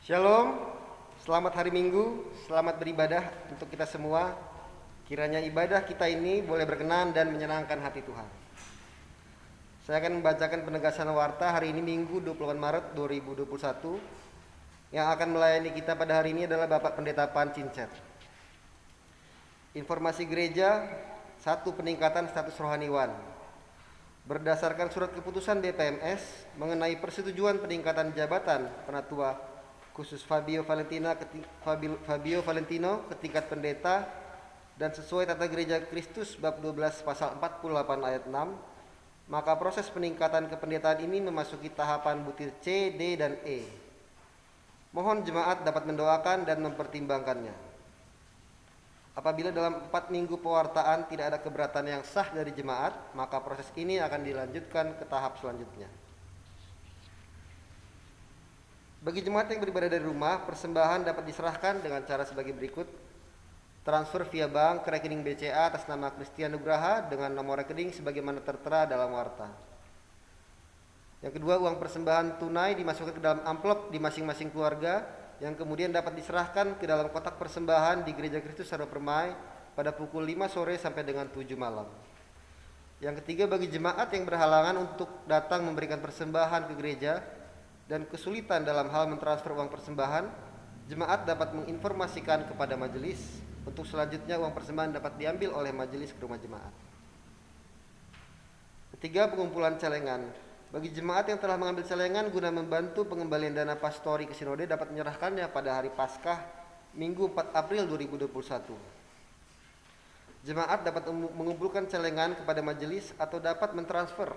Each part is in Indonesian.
Shalom, selamat hari Minggu, selamat beribadah untuk kita semua. Kiranya ibadah kita ini boleh berkenan dan menyenangkan hati Tuhan. Saya akan membacakan penegasan warta hari ini Minggu 28 Maret 2021. Yang akan melayani kita pada hari ini adalah Bapak Pendeta Pan Cincet. Informasi gereja, 1. Peningkatan status rohaniwan. Berdasarkan surat keputusan BPMS mengenai persetujuan peningkatan jabatan penatua khusus Fabio Valentino ke tingkat pendeta dan sesuai tata gereja Kristus bab 12 pasal 48 ayat 6, maka proses peningkatan kependetaan ini memasuki tahapan butir C, D, dan E. Mohon jemaat dapat mendoakan dan mempertimbangkannya. Apabila dalam 4 minggu pewartaan tidak ada keberatan yang sah dari jemaat, maka proses ini akan dilanjutkan ke tahap selanjutnya. Bagi jemaat yang beribadah dari rumah, persembahan dapat diserahkan dengan cara sebagai berikut. Transfer via bank ke rekening BCA atas nama Christian Nugraha dengan nomor rekening sebagaimana tertera dalam warta. Yang kedua, uang persembahan tunai dimasukkan ke dalam amplop di masing-masing keluarga yang kemudian dapat diserahkan ke dalam kotak persembahan di Gereja Kristus Saro Permai pada pukul 5 sore sampai dengan 7 malam. Yang ketiga, bagi jemaat yang berhalangan untuk datang memberikan persembahan ke gereja dan kesulitan dalam hal mentransfer uang persembahan, jemaat dapat menginformasikan kepada majelis. Untuk selanjutnya uang persembahan dapat diambil oleh majelis ke rumah jemaat. Ketiga, pengumpulan celengan. Bagi jemaat yang telah mengambil celengan guna membantu pengembalian dana pastori ke sinode dapat menyerahkannya pada hari Paskah Minggu 4 April 2021. Jemaat dapat mengumpulkan celengan kepada majelis atau dapat mentransfer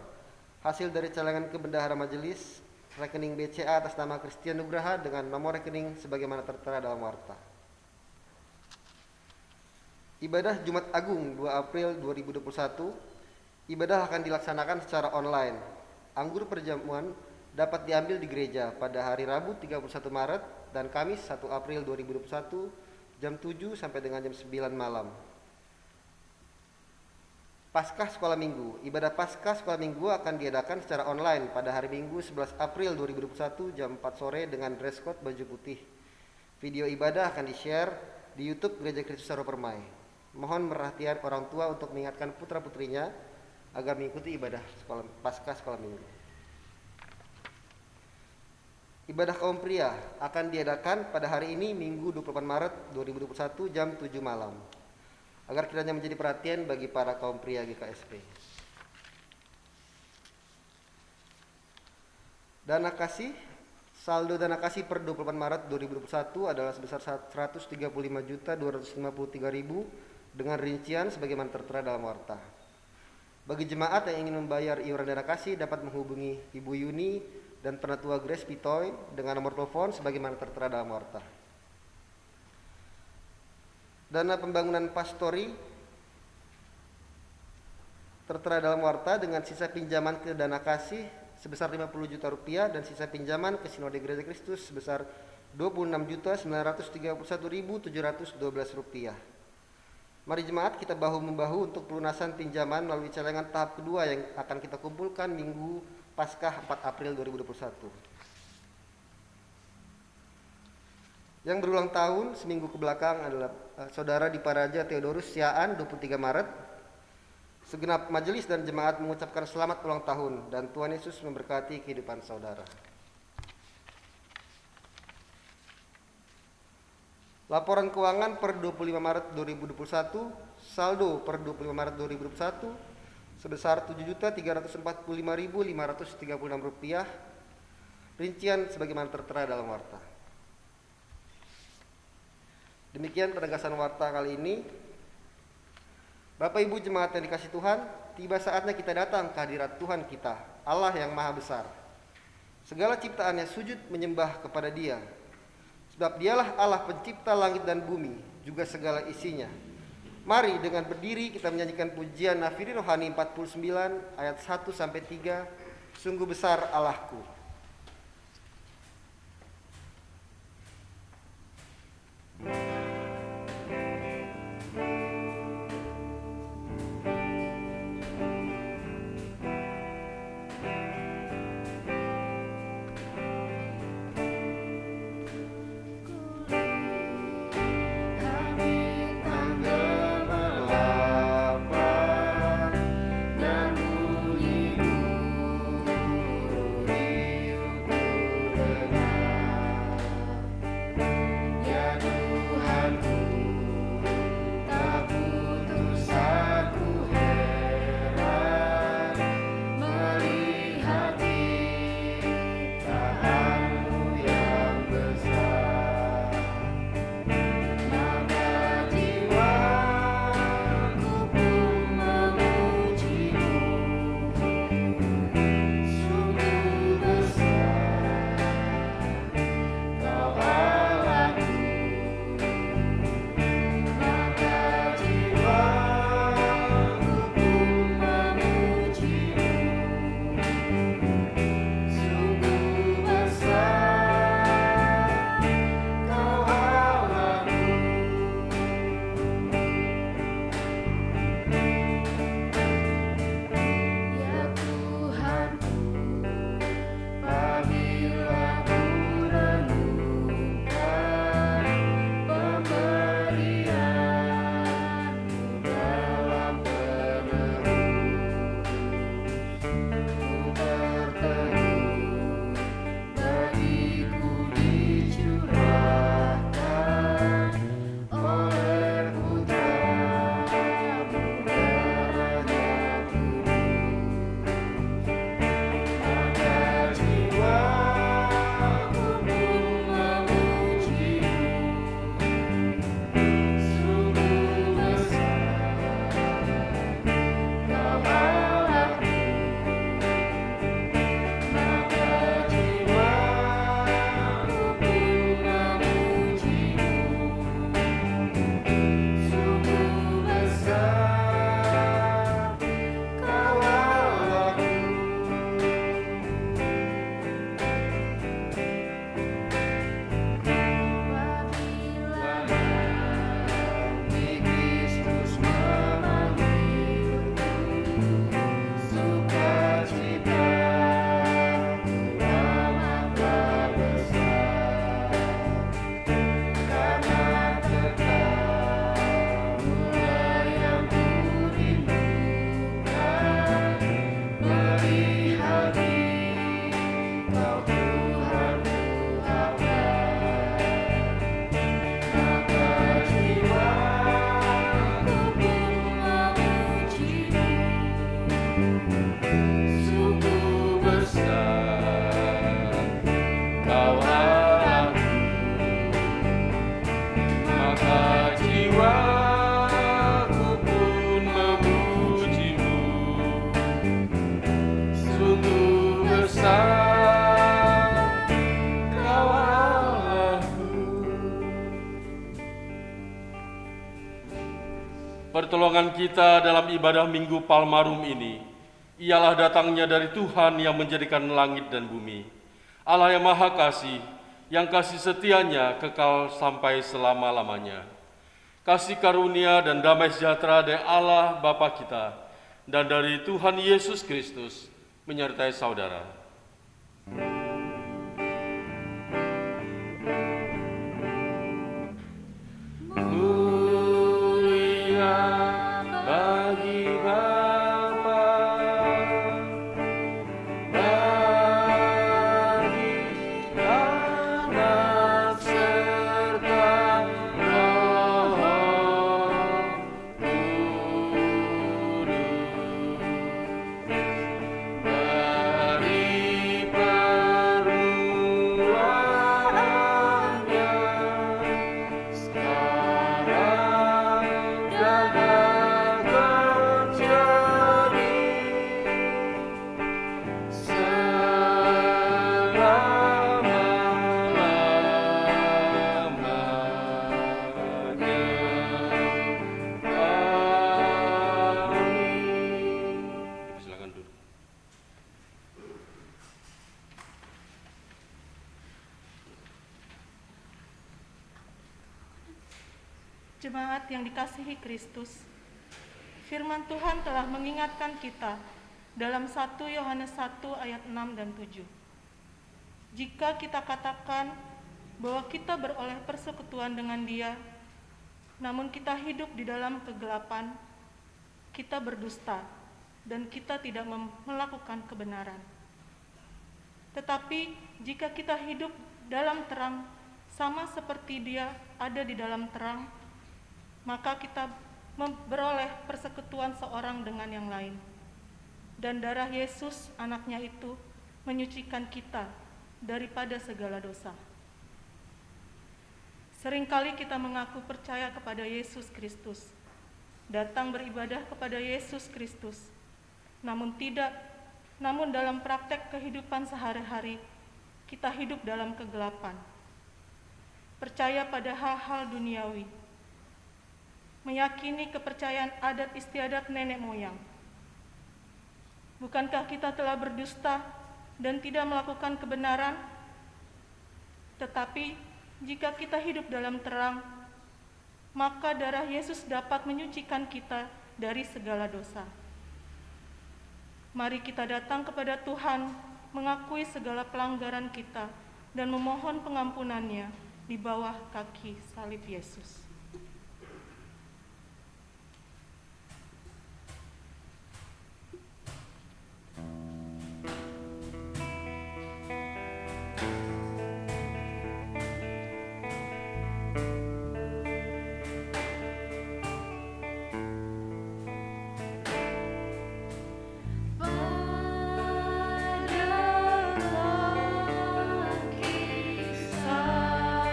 hasil dari celengan ke bendahara majelis rekening BCA atas nama Christian Nugraha dengan nomor rekening sebagaimana tertera dalam warta. Ibadah Jumat Agung 2 April 2021. Ibadah akan dilaksanakan secara online. Anggur perjamuan dapat diambil di gereja pada hari Rabu 31 Maret dan Kamis 1 April 2021 jam 7 sampai dengan jam 9 malam. Paskah Sekolah Minggu. Ibadah Paskah Sekolah Minggu akan diadakan secara online pada hari Minggu 11 April 2021 jam 4 sore dengan dress code baju putih. Video ibadah akan di-share di YouTube Gereja Kristus Saro Permai. Mohon perhatian orang tua untuk mengingatkan putra-putrinya agar mengikuti ibadah Paskah Sekolah Minggu. Ibadah kaum pria akan diadakan pada hari ini Minggu 28 Maret 2021 jam 7 malam. Agar kiranya menjadi perhatian bagi para kaum pria GKSP. Dana kasih, saldo dana kasih per 28 Maret 2021 adalah sebesar 135.253.000 dengan rincian sebagaimana tertera dalam warta. Bagi jemaat yang ingin membayar iuran dana kasih dapat menghubungi Ibu Yuni dan Penatua Grace Pitoy dengan nomor telepon sebagaimana tertera dalam warta. Dana pembangunan pastori tertera dalam warta dengan sisa pinjaman ke dana kasih sebesar 50 juta rupiah dan sisa pinjaman ke Sinode Gereja Kristus sebesar 26.931.712 rupiah. Mari jemaat kita bahu-membahu untuk pelunasan pinjaman melalui celengan tahap kedua yang akan kita kumpulkan Minggu Paskah 4 April 2021. Yang berulang tahun seminggu ke belakang adalah Saudara Diparaja Theodorus Siaan 23 Maret. Segenap majelis dan jemaat mengucapkan selamat ulang tahun dan Tuhan Yesus memberkati kehidupan saudara. Laporan keuangan per 25 Maret 2021, saldo per 25 Maret 2021 sebesar Rp7.345.536. Rincian sebagaimana tertera dalam warta. Demikian penegasan warta kali ini. Bapak Ibu jemaat yang dikasih Tuhan, tiba saatnya kita datang ke hadirat Tuhan kita, Allah yang Maha Besar. Segala ciptaannya sujud menyembah kepada Dia. Sebab Dialah Allah pencipta langit dan bumi, juga segala isinya. Mari dengan berdiri kita menyanyikan pujian Nafiri Rohani 49 ayat 1 sampai 3. Sungguh besar Allahku. Sungguh besar Kau Allahku, maka jiwaku pun memujimu. Sungguh besar Kau Allahku. Pertolongan kita dalam ibadah Minggu Palmarum ini ialah datangnya dari Tuhan yang menjadikan langit dan bumi, Allah yang Maha Kasih, yang kasih setianya kekal sampai selama-lamanya. Kasih karunia dan damai sejahtera dari Allah Bapa kita dan dari Tuhan Yesus Kristus menyertai saudara. Mulia bagi Bapa, bagi Anak serta Roh Kudus, dari permulaan Jemaat yang dikasihi Kristus, firman Tuhan telah mengingatkan kita dalam 1 Yohanes 1 ayat 6 dan 7. Jika kita katakan bahwa kita beroleh persekutuan dengan Dia, namun kita hidup di dalam kegelapan, kita berdusta dan kita tidak melakukan kebenaran. Tetapi jika kita hidup dalam terang, sama seperti Dia ada di dalam terang, maka kita beroleh persekutuan seorang dengan yang lain. Dan darah Yesus, anaknya itu, menyucikan kita daripada segala dosa. Seringkali kita mengaku percaya kepada Yesus Kristus, datang beribadah kepada Yesus Kristus, namun dalam praktek kehidupan sehari-hari, kita hidup dalam kegelapan. Percaya pada hal-hal duniawi, meyakini kepercayaan adat istiadat nenek moyang. Bukankah kita telah berdusta dan tidak melakukan kebenaran? Tetapi jika kita hidup dalam terang, maka darah Yesus dapat menyucikan kita dari segala dosa. Mari kita datang kepada Tuhan, mengakui segala pelanggaran kita, dan memohon pengampunannya di bawah kaki salib Yesus. Pada kaki salib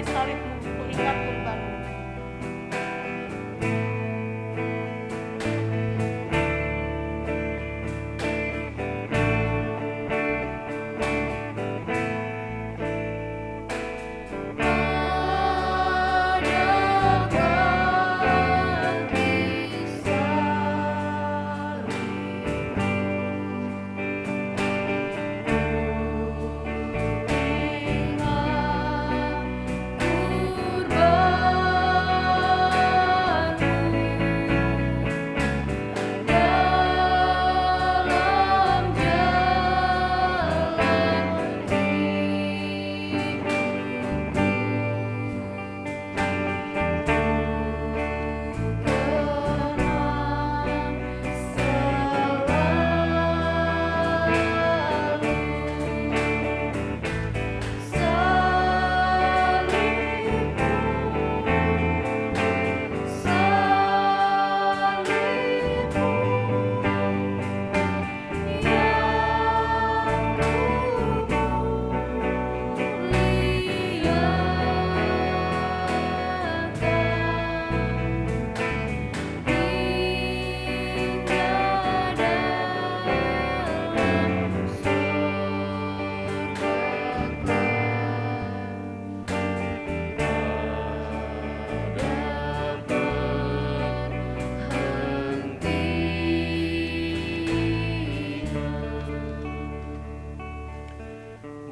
biji salibmu kuingat kurbanmu.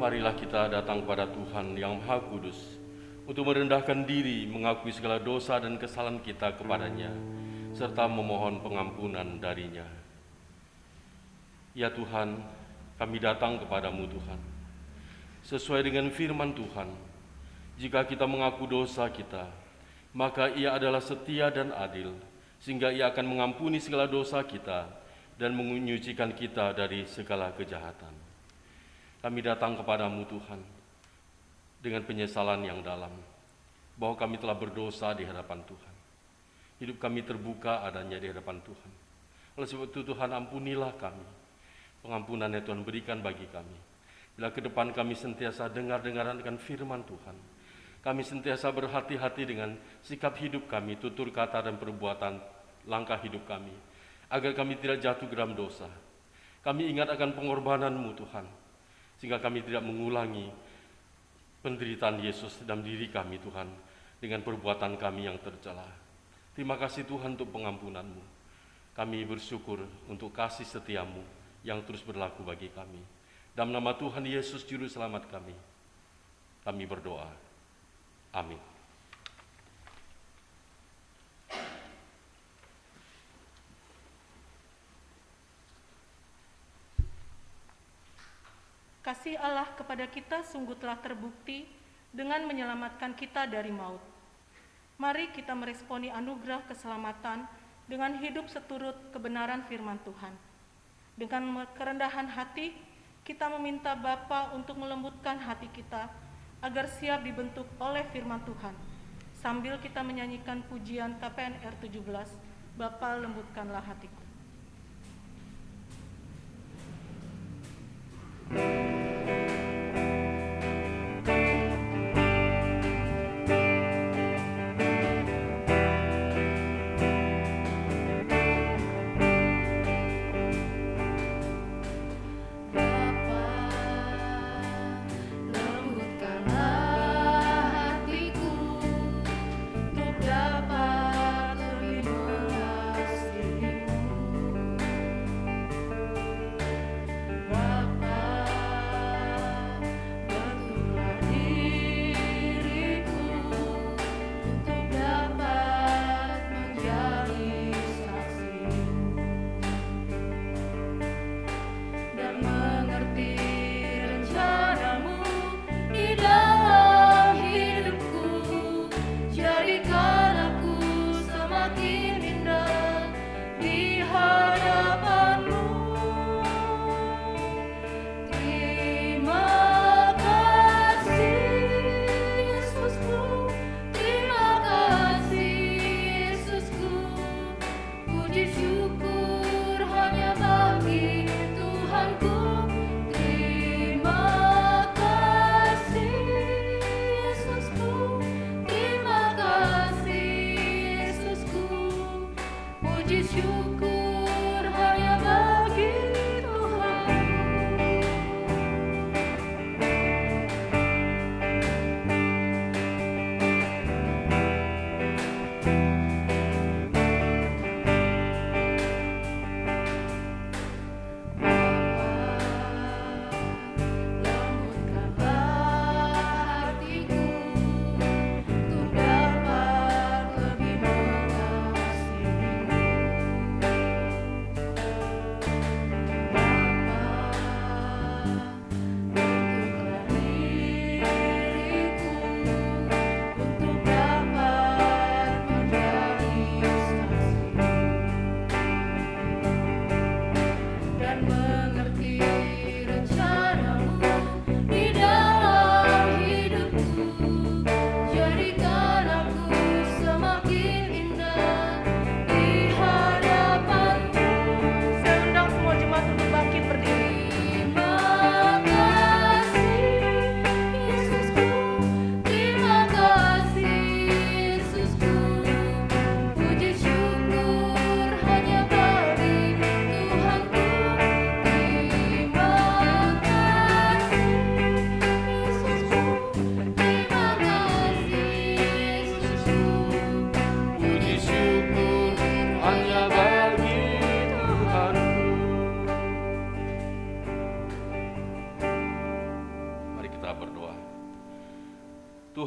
Marilah kita datang kepada Tuhan yang Maha Kudus untuk merendahkan diri, mengakui segala dosa dan kesalahan kita kepadanya, serta memohon pengampunan darinya. Ya Tuhan, kami datang kepadamu Tuhan. Sesuai dengan firman Tuhan, jika kita mengaku dosa kita, maka Ia adalah setia dan adil, sehingga Ia akan mengampuni segala dosa kita dan menyucikan kita dari segala kejahatan. Kami datang kepadamu Tuhan dengan penyesalan yang dalam, bahwa kami telah berdosa di hadapan Tuhan. Hidup kami terbuka adanya di hadapan Tuhan. Oleh sebab itu Tuhan, ampunilah kami. Pengampunannya Tuhan berikan bagi kami. Bila ke depan kami sentiasa dengar-dengaran dengan firman Tuhan, kami sentiasa berhati-hati dengan sikap hidup kami, tutur kata dan perbuatan langkah hidup kami, agar kami tidak jatuh ke dalam dosa. Kami ingat akan pengorbanan-Mu Tuhan, sehingga kami tidak mengulangi penderitaan Yesus dalam diri kami Tuhan, dengan perbuatan kami yang tercela. Terima kasih Tuhan untuk pengampunan-Mu. Kami bersyukur untuk kasih setia-Mu yang terus berlaku bagi kami. Dalam nama Tuhan Yesus Juru Selamat kami berdoa. Amin. Kasih Allah kepada kita sungguh telah terbukti dengan menyelamatkan kita dari maut. Mari kita meresponi anugerah keselamatan dengan hidup seturut kebenaran firman Tuhan. Dengan kerendahan hati, kita meminta Bapa untuk melembutkan hati kita agar siap dibentuk oleh firman Tuhan. Sambil kita menyanyikan pujian KPNR 17, Bapa lembutkanlah hatiku. Yesusku.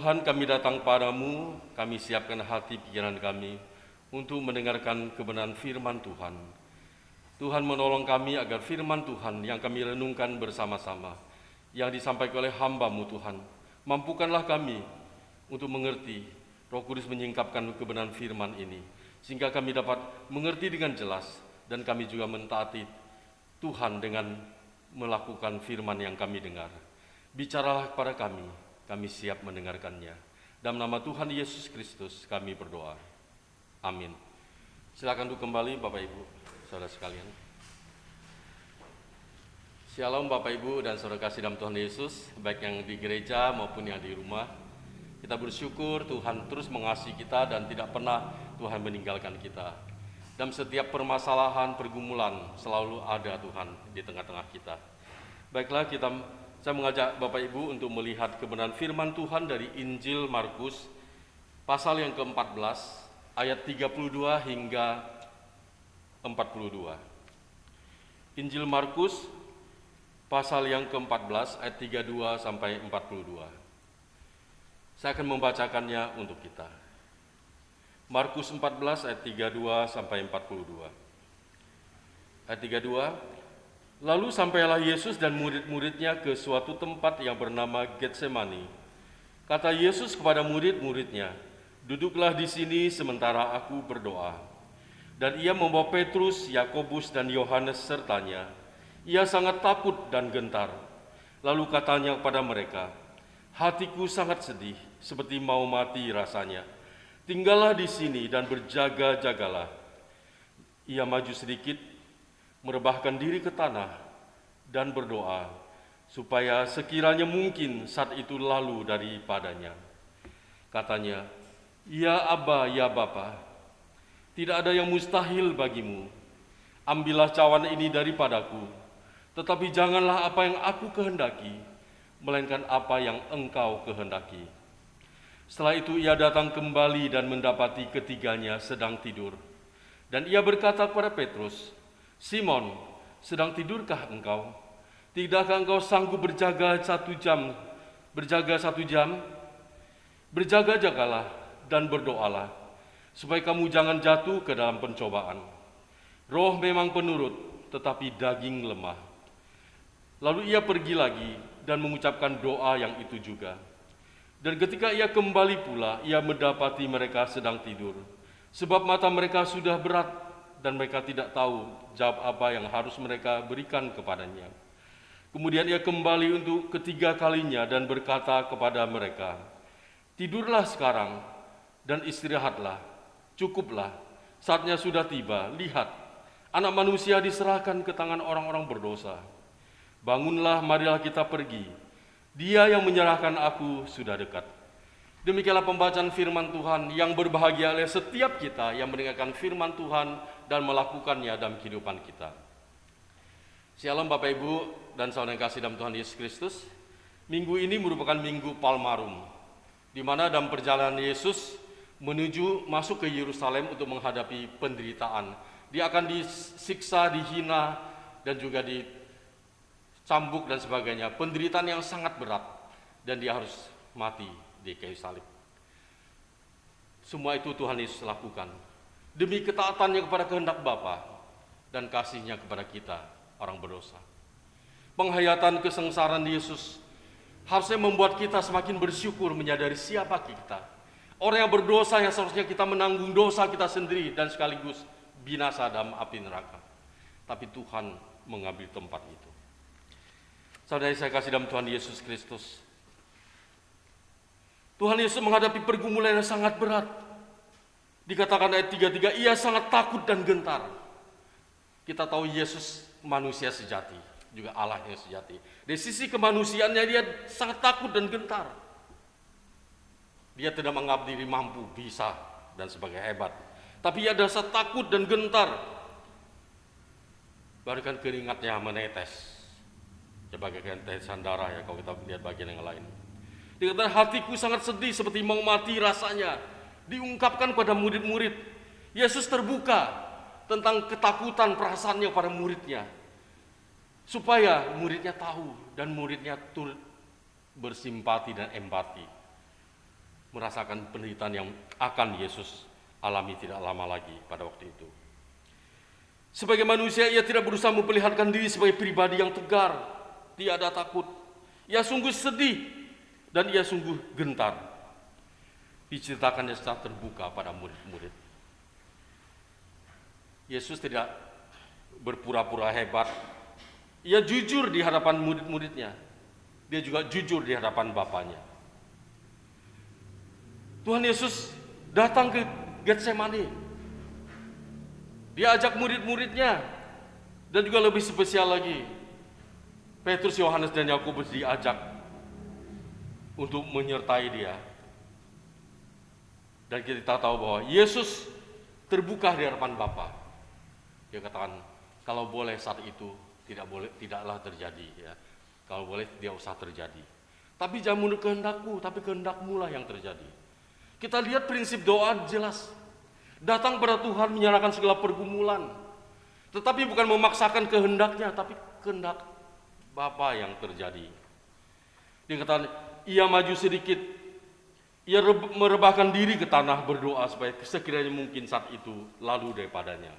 Tuhan, kami datang padamu, kami siapkan hati pikiran kami untuk mendengarkan kebenaran firman Tuhan. Tuhan menolong kami agar firman Tuhan yang kami renungkan bersama-sama, yang disampaikan oleh hamba-Mu Tuhan, mampukanlah kami untuk mengerti. Roh Kudus menyingkapkan kebenaran firman ini, sehingga kami dapat mengerti dengan jelas, dan kami juga mentaati Tuhan dengan melakukan firman yang kami dengar. Bicaralah kepada kami siap mendengarkannya. Dalam nama Tuhan Yesus Kristus kami berdoa. Amin. Silakan duduk kembali Bapak Ibu, saudara sekalian. Shalom Bapak Ibu dan saudara kasih dalam Tuhan Yesus, baik yang di gereja maupun yang di rumah. Kita bersyukur Tuhan terus mengasihi kita dan tidak pernah Tuhan meninggalkan kita. Dalam setiap permasalahan, pergumulan selalu ada Tuhan di tengah-tengah kita. Baiklah, saya mengajak Bapak Ibu untuk melihat kebenaran firman Tuhan dari Injil Markus pasal yang ke-14 ayat 32 hingga 42. Injil Markus pasal yang ke-14 ayat 32 sampai 42. Saya akan membacakannya untuk kita. Markus 14 ayat 32 sampai 42. Ayat 32. Lalu sampailah Yesus dan murid-muridnya ke suatu tempat yang bernama Getsemani. Kata Yesus kepada murid-muridnya, "Duduklah di sini sementara aku berdoa." Dan ia membawa Petrus, Yakobus, dan Yohanes sertanya. Ia sangat takut dan gentar. Lalu katanya kepada mereka, "Hatiku sangat sedih, seperti mau mati rasanya. Tinggallah di sini dan berjaga-jagalah." Ia maju sedikit, merebahkan diri ke tanah dan berdoa, supaya sekiranya mungkin saat itu lalu daripadanya. Katanya, "Ya Aba, ya Bapa, tidak ada yang mustahil bagimu. Ambillah cawan ini daripadaku, tetapi janganlah apa yang aku kehendaki, melainkan apa yang Engkau kehendaki." Setelah itu ia datang kembali dan mendapati ketiganya sedang tidur. Dan ia berkata kepada Petrus, "Simon, sedang tidurkah engkau? Tidakkah engkau sanggup berjaga 1 jam? Berjaga-jagalah dan berdoalah, supaya kamu jangan jatuh ke dalam pencobaan. Roh memang penurut, tetapi daging lemah." Lalu ia pergi lagi dan mengucapkan doa yang itu juga. Dan ketika ia kembali pula, ia mendapati mereka sedang tidur, sebab mata mereka sudah berat, dan mereka tidak tahu jawab apa yang harus mereka berikan kepadanya. Kemudian ia kembali untuk ketiga kalinya dan berkata kepada mereka, "Tidurlah sekarang dan istirahatlah, cukuplah, saatnya sudah tiba. Lihat, Anak Manusia diserahkan ke tangan orang-orang berdosa. Bangunlah, marilah kita pergi. Dia yang menyerahkan aku sudah dekat." Demikianlah pembacaan firman Tuhan, yang berbahagia oleh setiap kita yang mendengarkan firman Tuhan dan melakukannya dalam kehidupan kita. Shalom Bapak Ibu dan saudara yang kasih dalam Tuhan Yesus Kristus. Minggu ini merupakan Minggu Palmarum, di mana dalam perjalanan Yesus menuju masuk ke Yerusalem untuk menghadapi penderitaan. Dia akan disiksa, dihina, dan juga dicambuk dan sebagainya. Penderitaan yang sangat berat, dan dia harus mati di kayu salib. Semua itu Tuhan Yesus lakukan demi ketaatannya kepada kehendak Bapa dan kasihnya kepada kita orang berdosa. Penghayatan kesengsaraan Yesus harusnya membuat kita semakin bersyukur, menyadari siapa kita. Orang yang berdosa yang seharusnya kita menanggung dosa kita sendiri dan sekaligus binasa dalam api neraka. Tapi Tuhan mengambil tempat itu. Saudara saya kasih dalam Tuhan Yesus Kristus, Tuhan Yesus menghadapi pergumulan yang sangat berat. Dikatakan ayat 33, ia sangat takut dan gentar. Kita tahu Yesus manusia sejati, juga Allah yang sejati. Dari sisi kemanusiaannya dia sangat takut dan gentar. Dia tidak menganggap diri mampu, bisa, dan sebagai hebat. Tapi ia dasar takut dan gentar. Bahkan keringatnya menetes. Sebagai tetesan darah ya kalau kita lihat bagian yang lain. Dikatakan hatiku sangat sedih seperti mau mati rasanya. Diungkapkan pada murid-murid. Yesus terbuka tentang ketakutan perasaannya pada muridnya. Supaya muridnya tahu dan muridnya turut bersimpati dan empati. merasakan penderitaan yang akan Yesus alami tidak lama lagi pada waktu itu. Sebagai manusia, ia tidak berusaha memperlihatkan diri sebagai pribadi yang tegar, tiada takut. Ia sungguh sedih dan ia sungguh gentar. Diceritakannya secara terbuka pada murid-murid. Yesus tidak berpura-pura hebat. Ia jujur di hadapan murid-muridnya. Dia juga jujur di hadapan Bapanya. Tuhan Yesus datang ke Getsemani. Dia ajak murid-muridnya, dan juga lebih spesial lagi, Petrus, Yohanes, dan Yakobus diajak untuk menyertai dia. Dan kita tahu bahwa Yesus terbuka di hadapan Bapa. Dia katakan, kalau boleh saat itu tidaklah terjadi. Ya. Kalau boleh tidak usah terjadi. Tapi jangan menurut kehendakku, tapi kehendakmu lah yang terjadi. Kita lihat prinsip doa jelas. Datang pada Tuhan menyerahkan segala pergumulan. Tetapi bukan memaksakan kehendaknya, tapi kehendak Bapa yang terjadi. Dia katakan, ia maju sedikit. Ia merebahkan diri ke tanah berdoa supaya sekiranya mungkin saat itu lalu daripadanya.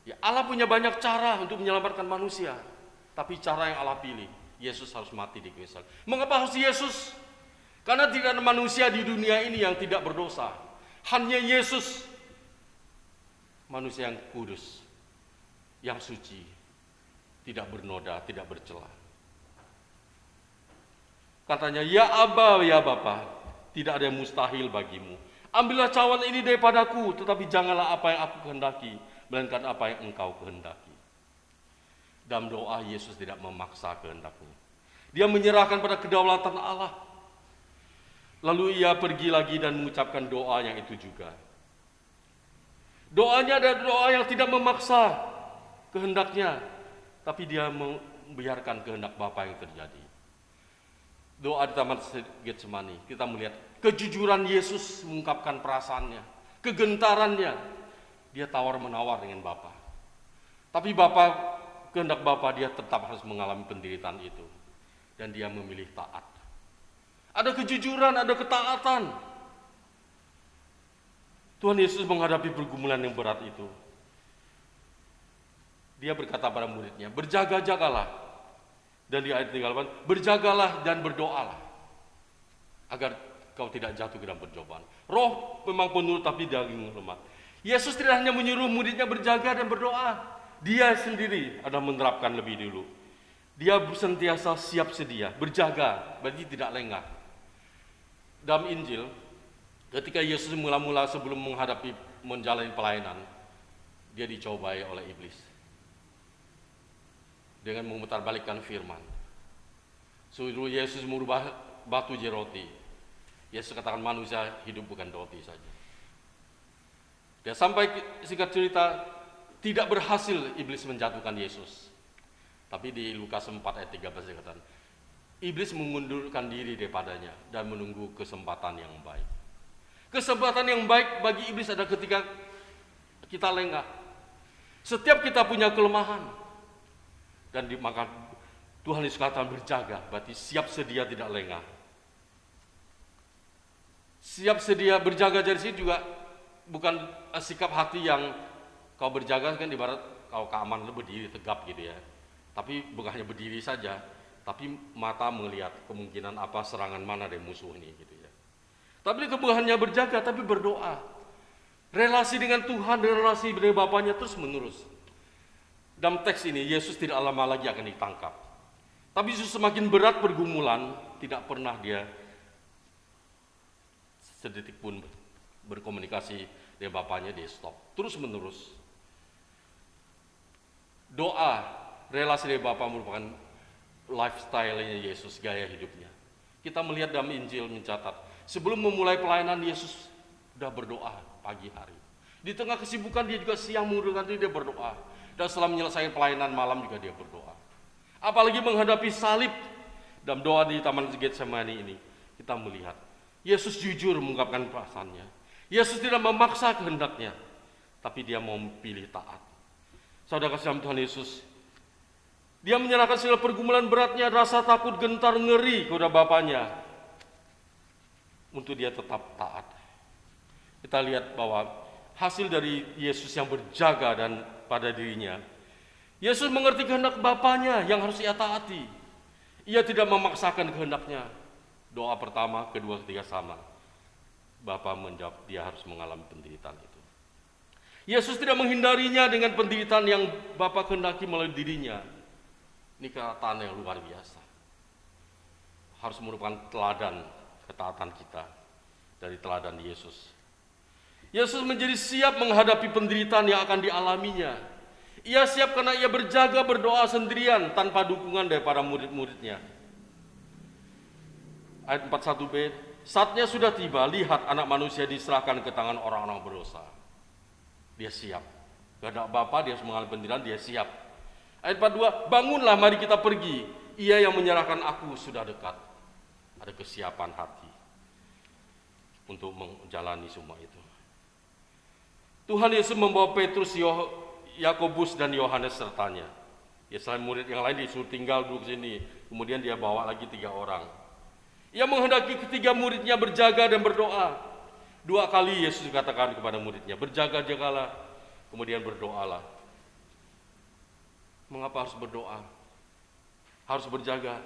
Ya, Allah punya banyak cara untuk menyelamatkan manusia. Tapi cara yang Allah pilih, Yesus harus mati di kayu salib. Mengapa harus Yesus? Karena tidak ada manusia di dunia ini yang tidak berdosa. Hanya Yesus, manusia yang kudus, yang suci, tidak bernoda, tidak bercela. Katanya, ya Aba, ya Bapa, tidak ada yang mustahil bagimu. Ambillah cawan ini daripadaku, tetapi janganlah apa yang aku kehendaki, melainkan apa yang engkau kehendaki. Dalam doa, Yesus tidak memaksa kehendaknya. Dia menyerahkan pada kedaulatan Allah. Lalu ia pergi lagi dan mengucapkan doa yang itu juga. Doanya adalah doa yang tidak memaksa kehendaknya, tapi dia membiarkan kehendak Bapa yang terjadi. Doa di Taman Getsemani, kita melihat kejujuran Yesus mengungkapkan perasaannya, kegentarannya. Dia tawar-menawar dengan Bapa. Tapi kehendak Bapa dia tetap harus mengalami penderitaan itu. Dan dia memilih taat. Ada kejujuran, ada ketaatan. Tuhan Yesus menghadapi pergumulan yang berat itu. Dia berkata pada muridnya, berjaga-jagalah. Dan di ayat 38, berjagalah dan berdoalah. Agar kau tidak jatuh ke dalam percobaan. Roh memang penurut tapi daging lemah. Yesus tidak hanya menyuruh muridnya berjaga dan berdoa. Dia sendiri adalah menerapkan lebih dulu. Dia sentiasa siap sedia, berjaga, berarti tidak lengah. Dalam Injil, ketika Yesus mula-mula sebelum menjalani pelayanan, dia dicobai oleh iblis. Dengan memutarbalikkan firman. Suruh Yesus merubah batu jadi roti. Yesus katakan manusia hidup bukan roti saja. Dia sampai singkat cerita tidak berhasil iblis menjatuhkan Yesus. Tapi di Lukas 4 ayat 13 dikatakan iblis mengundurkan diri daripadanya dan menunggu kesempatan yang baik. Kesempatan yang baik bagi iblis adalah ketika kita lengah. Setiap kita punya kelemahan. Dan maka Tuhan Yesus katakan berjaga, berarti siap sedia tidak lengah. Siap sedia berjaga dari sini juga bukan sikap hati yang kau berjaga kan ibarat kau keamanan berdiri tegap gitu ya. Tapi bukan hanya berdiri saja, tapi mata melihat kemungkinan apa serangan mana dari musuh ini gitu ya. Tapi itu bukan hanya berjaga tapi berdoa. Relasi dengan Tuhan dan relasi dengan Bapaknya terus menerus. Dalam teks ini, Yesus tidak lama lagi akan ditangkap. Tapi justru semakin berat pergumulan, tidak pernah dia sedetik pun berkomunikasi dengan Bapaknya, dia stop. Terus menerus. Doa, relasi dengan Bapa merupakan lifestyle-nya Yesus, gaya hidupnya. Kita melihat dalam Injil mencatat, sebelum memulai pelayanan, Yesus sudah berdoa pagi hari. Di tengah kesibukan dia juga siang mengundurkan diri, dia berdoa. Dan setelah menyelesaikan pelayanan malam juga dia berdoa. Apalagi menghadapi salib. Dalam doa di Taman Getsemani ini, kita melihat Yesus jujur mengungkapkan perasaannya. Yesus tidak memaksa kehendaknya, tapi dia mau memilih taat. Saudara kasih dalam Tuhan Yesus, dia menyerahkan segala pergumulan beratnya, rasa takut, gentar, ngeri kepada Bapaknya. untuk dia tetap taat. Kita lihat bahwa hasil dari Yesus yang berjaga dan pada dirinya, Yesus mengerti kehendak Bapanya yang harus ia taati. Ia tidak memaksakan kehendaknya. Doa pertama, kedua, ketiga sama. Bapa menjawab, dia harus mengalami penderitaan itu. Yesus tidak menghindarinya dengan penderitaan yang Bapa kehendaki melalui dirinya. Ini ketaatan yang luar biasa. Harus merupakan teladan ketaatan kita dari teladan Yesus. Yesus menjadi siap menghadapi penderitaan yang akan dialaminya. Ia siap karena ia berjaga berdoa sendirian tanpa dukungan daripada murid-muridnya. Ayat 41b, saatnya sudah tiba, lihat anak manusia diserahkan ke tangan orang-orang berdosa. Dia siap. Kehendak Bapa, dia harus mengalami penderitaan, dia siap. Ayat 42, bangunlah mari kita pergi. Ia yang menyerahkan aku sudah dekat. Ada kesiapan hati untuk menjalani semua itu. Tuhan Yesus membawa Petrus, Yakobus dan Yohanes sertanya. Ya, selain murid yang lain disuruh tinggal duduk sini. Kemudian dia bawa lagi 3 orang. Ia menghendaki ketiga muridnya berjaga dan berdoa. 2 kali Yesus katakan kepada muridnya, berjaga-jagalah, kemudian berdoalah. Mengapa harus berdoa? Harus berjaga.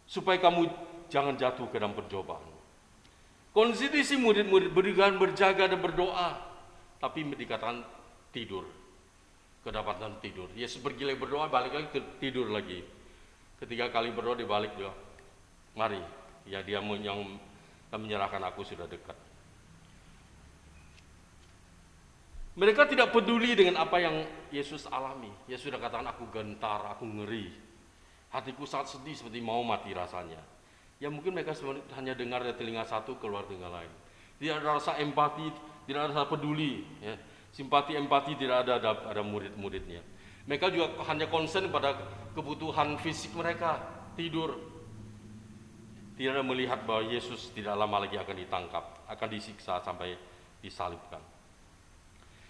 Supaya kamu jangan jatuh ke dalam percobaan. Kondisi murid-murid berikan berjaga dan berdoa, tapi dikatakan tidur. Kedapatan tidur. Yesus pergi lagi berdoa, balik lagi tidur lagi. Ketiga kali berdoa dibalik dia. Mari, ya dia yang menyerahkan aku sudah dekat. Mereka tidak peduli dengan apa yang Yesus alami. Yesus sudah katakan, aku gentar, aku ngeri. Hatiku sangat sedih seperti mau mati rasanya. Ya mungkin mereka hanya dengar dari telinga satu, keluar telinga lain. Tidak ada rasa empati, tidak ada rasa peduli. Ya. Simpati, empati tidak ada murid-muridnya. Mereka juga hanya konsen pada kebutuhan fisik mereka, tidur. Tidak ada melihat bahwa Yesus tidak lama lagi akan ditangkap, akan disiksa sampai disalibkan.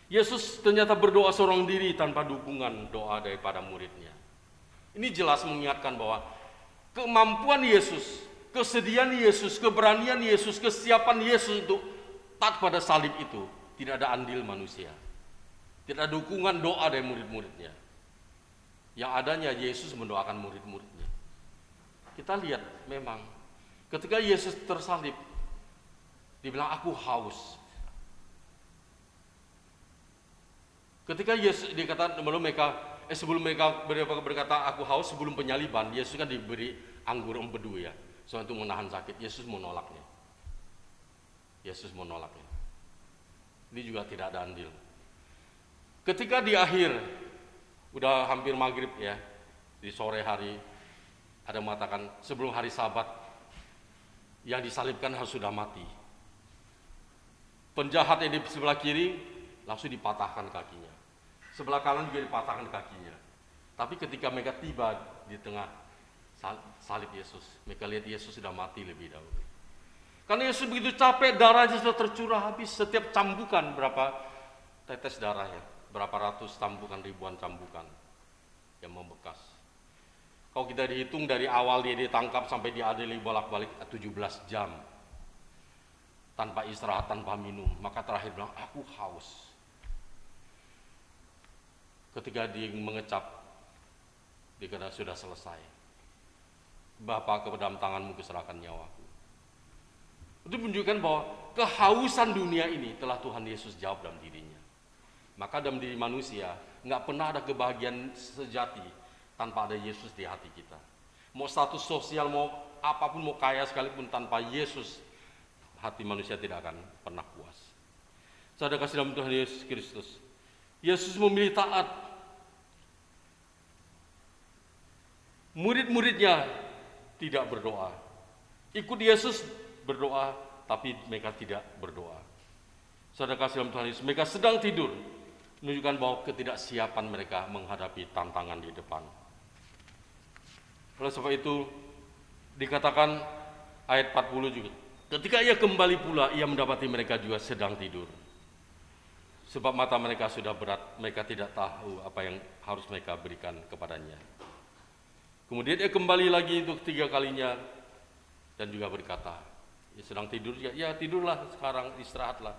Yesus ternyata berdoa seorang diri tanpa dukungan doa daripada muridnya. Ini jelas mengingatkan bahwa kemampuan Yesus, kesediaan Yesus, keberanian Yesus, kesiapan Yesus untuk taat pada salib itu tidak ada andil manusia. Tidak ada dukungan doa dari murid-muridnya. Yang adanya Yesus mendoakan murid-muridnya. Kita lihat memang ketika Yesus tersalib, dibilang aku haus. Ketika Yesus dikatakan sebelum mereka berkata aku haus sebelum penyaliban, Yesus kan diberi anggur empedu ya, soalnya untuk menahan sakit. Yesus menolaknya. Ini juga tidak ada andil. Ketika di akhir, udah hampir maghrib ya, di sore hari, ada yang mengatakan sebelum hari Sabat, yang disalibkan harus sudah mati. Penjahat yang di sebelah kiri langsung dipatahkan kakinya. Sebelah kanan juga dipatahkan kakinya. Tapi ketika mereka tiba di tengah salib Yesus, mereka lihat Yesus sudah mati lebih dahulu. Karena Yesus begitu capek, darahnya sudah tercurah habis. Setiap cambukan berapa tetes darahnya, berapa ratus cambukan, ribuan cambukan yang membekas. Kalau kita dihitung dari awal dia ditangkap sampai diadili bolak-balik 17 jam. Tanpa istirahat, tanpa minum. Maka terakhir bilang, aku haus. Ketika dia mengecap, dia kata sudah selesai. Bapa, ke dalam tanganmu kuserahkan nyawaku. Itu menunjukkan bahwa kehausan dunia ini telah Tuhan Yesus jawab dalam dirinya. Maka dalam diri manusia nggak pernah ada kebahagiaan sejati tanpa ada Yesus di hati kita. Mau status sosial, mau apapun, mau kaya sekalipun, tanpa Yesus hati manusia tidak akan pernah puas. Saudara kasih dalam Tuhan Yesus Kristus, Yesus memilih taat. Murid-muridnya tidak berdoa. Ikut Yesus berdoa, tapi mereka tidak berdoa. Saudara kasih dalam Tuhan Yesus, mereka sedang tidur, menunjukkan bahwa ketidaksiapan mereka menghadapi tantangan di depan. Oleh sebab itu, dikatakan ayat 40 juga, ketika ia kembali pula, ia mendapati mereka juga sedang tidur. Sebab mata mereka sudah berat, mereka tidak tahu apa yang harus mereka berikan kepadanya. Kemudian ia kembali lagi untuk 3 kalinya dan juga berkata, Ya, sedang tidur, ya tidurlah sekarang, istirahatlah.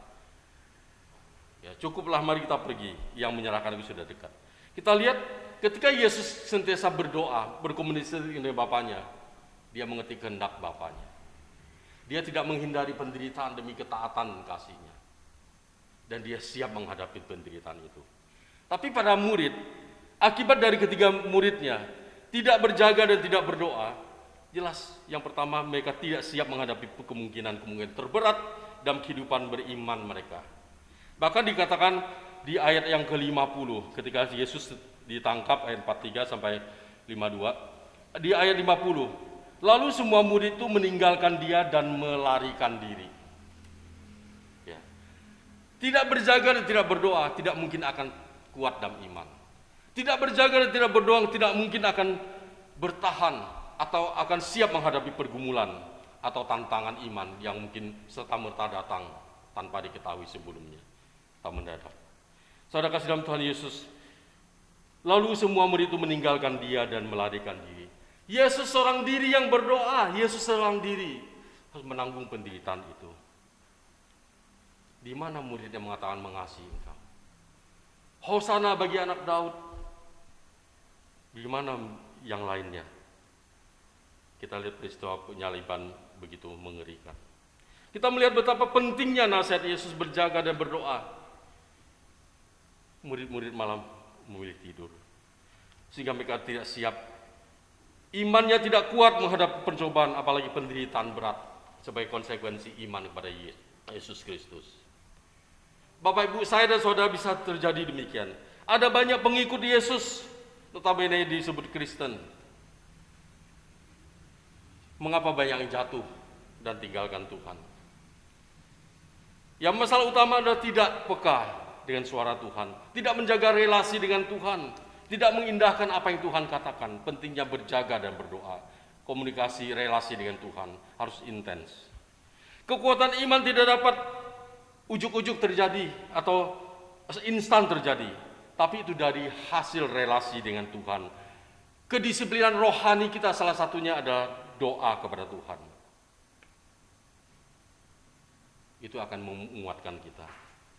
Ya, cukuplah, mari kita pergi, yang menyerahkan itu sudah dekat. Kita lihat ketika Yesus sentiasa berdoa, berkomunikasi dengan Bapaknya, dia mengerti kehendak Bapaknya. Dia tidak menghindari penderitaan demi ketaatan kasihnya. Dan dia siap menghadapi penderitaan itu. Tapi pada murid, akibat dari ketiga muridnya tidak berjaga dan tidak berdoa, jelas yang pertama mereka tidak siap menghadapi kemungkinan-kemungkinan terberat dalam kehidupan beriman mereka. Bahkan dikatakan di ayat yang ke-50 ketika Yesus ditangkap, ayat 43 sampai 52, di ayat 50, lalu semua murid itu meninggalkan dia dan melarikan diri. Ya. Tidak berjaga dan tidak berdoa tidak mungkin akan kuat dalam iman. Tidak berjaga dan tidak berdoa tidak mungkin akan bertahan atau akan siap menghadapi pergumulan atau tantangan iman yang mungkin serta-merta datang tanpa diketahui sebelumnya atau mendadak. Saudara kasih dalam Tuhan Yesus, lalu semua murid itu meninggalkan dia dan melarikan diri. Yesus seorang diri yang berdoa, Yesus seorang diri harus menanggung penderitaan itu. Di mana murid yang mengatakan mengasihi engkau? Hosana bagi anak Daud. Bagaimana yang lainnya? Kita lihat peristiwa penyaliban begitu mengerikan. Kita melihat betapa pentingnya nasihat Yesus berjaga dan berdoa. Murid-murid malam memilih tidur. Sehingga mereka tidak siap. Imannya tidak kuat menghadapi pencobaan, apalagi penderitaan berat sebagai konsekuensi iman kepada Yesus Kristus. Bapak Ibu, saya dan saudara bisa terjadi demikian. Ada banyak pengikut Yesus, notabene disebut Kristen. Mengapa banyak yang jatuh dan tinggalkan Tuhan? Yang masalah utama adalah tidak peka dengan suara Tuhan, tidak menjaga relasi dengan Tuhan, tidak mengindahkan apa yang Tuhan katakan. Pentingnya berjaga dan berdoa. Komunikasi relasi dengan Tuhan harus intens. Kekuatan iman tidak dapat ujuk-ujuk terjadi atau instan terjadi, tapi itu dari hasil relasi dengan Tuhan. Kedisiplinan rohani kita salah satunya adalah doa kepada Tuhan. Itu akan menguatkan kita,